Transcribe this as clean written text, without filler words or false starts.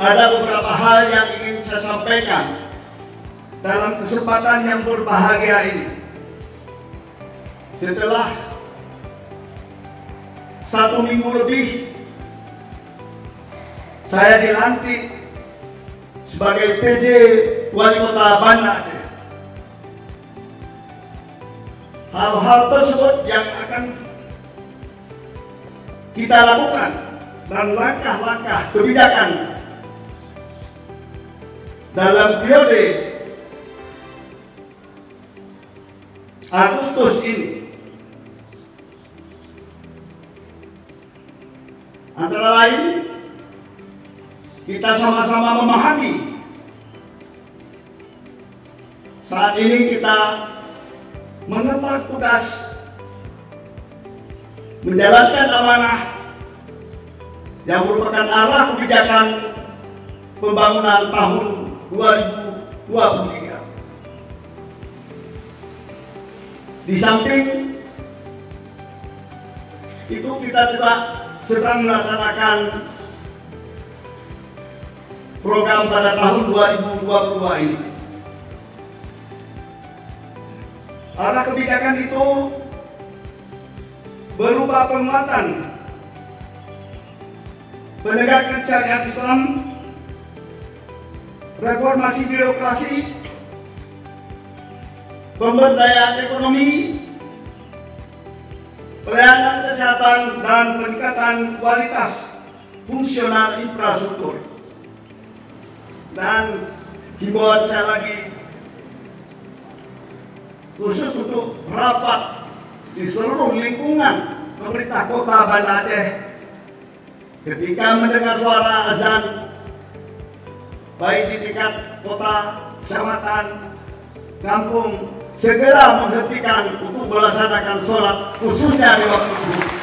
ada beberapa hal yang ingin saya sampaikan dalam kesempatan yang berbahagia ini. Setelah 1 minggu lebih saya dilantik sebagai PJ Wali Kota Banda Aceh. Hal-hal tersebut yang akan kita lakukan dan langkah-langkah kebijakan dalam periode Agustus ini antara lain kita sama-sama memahami saat ini kita mengemban tugas menjalankan amanah yang merupakan arah kebijakan pembangunan tahun 2023. Di samping itu kita juga sedang melaksanakan program pada tahun 2022 ini. Arah kebijakan itu berupa penguatan penegakan syariat Islam, reformasi birokrasi, pemberdayaan ekonomi, pelayanan kesehatan, dan peningkatan kualitas fungsional infrastruktur. Dan himbauan saya lagi khusus untuk rapat di seluruh lingkungan pemerintah Kota Banda Aceh ketika mendengar suara azan, baik di tingkat kota, kecamatan, kampung, segera menghentikan untuk melaksanakan sholat khususnya di waktu subuh.